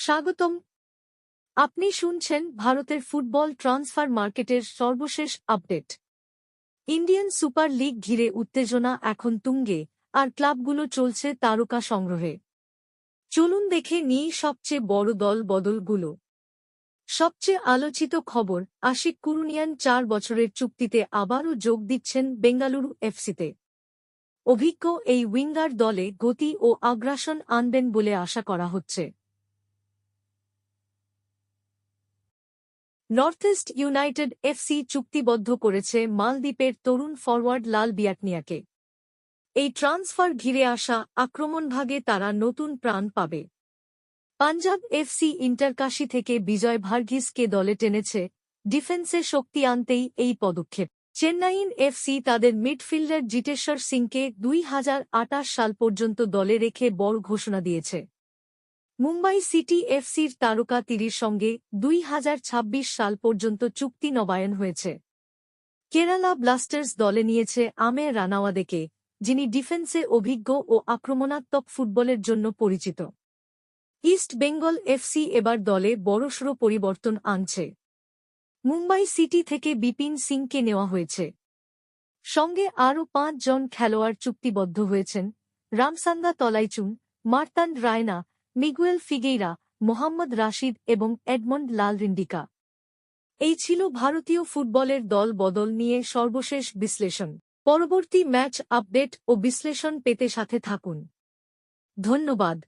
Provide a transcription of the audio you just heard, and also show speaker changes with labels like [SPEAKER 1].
[SPEAKER 1] স্বাগতম। আপনি শুনছেন ভারতের ফুটবল ট্রান্সফার মার্কেটের সর্বশেষ আপডেট। ইন্ডিয়ান সুপার লিগ ঘিরে উত্তেজনা এখন তুঙ্গে, আর ক্লাবগুলো চলছে তারকা সংগ্রহে। চলুন দেখে নিই সবচেয়ে বড় দল বদলগুলো। সবচেয়ে আলোচিত খবর, আশিক কুরুনিয়ান 4 বছরের চুক্তিতে আবারও যোগ দিচ্ছেন বেঙ্গালুরু এফসিতে। অভিজ্ঞ এই উইঙ্গার দলে গতি ও আগ্রাসন আনবেন বলে আশা করা হচ্ছে। নর্থ ইস্ট ইউনাইটেড এফসি চুক্তিবদ্ধ করেছে মালদ্বীপের তরুণ ফরওয়ার্ড লাল বিয়াকনিয়াকে। এই ট্রান্সফার ঘিরে আসা আক্রমণভাগে তারা নতুন প্রাণ পাবে। পাঞ্জাব এফসি ইন্টারকাশি থেকে বিজয় ভার্গিসকে দলে টেনেছে, ডিফেন্সে শক্তি আনতেই এই পদক্ষেপ। চেন্নাইন এফসি তাদের মিডফিল্ডার জিতেশ্বর সিংকে 2028 সাল পর্যন্ত দলে রেখে বড় ঘোষণা দিয়েছে। মুম্বাই সিটি এফসির তারকা তিরির সঙ্গে 2026 সাল পর্যন্ত চুক্তি নবায়ন হয়েছে। কেরালা ব্লাস্টার্স দলে নিয়েছে আমে রানাওয়াদেকে, যিনি ডিফেন্সে অভিজ্ঞ ও আক্রমণাত্মক ফুটবলের জন্য পরিচিত। ইস্ট বেঙ্গল এফসি এবার দলে বড়সড় পরিবর্তন আনছে। মুম্বাই সিটি থেকে বিপিন সিংকে নেওয়া হয়েছে। সঙ্গে আরও 5 জন খেলোয়াড় চুক্তিবদ্ধ হয়েছেন: রামসান্দা তলাইচুং, মার্তান্ড রায়না, মিগুয়েল ফিগেইরা, মোহাম্মদ রাশিদ এবং এডমন্ড লালরিন্ডিকা। এই ছিল ভারতীয় ফুটবলের দল বদল নিয়ে সর্বশেষ বিশ্লেষণ। পরবর্তী ম্যাচ আপডেট ও বিশ্লেষণ পেতে সাথে থাকুন। ধন্যবাদ।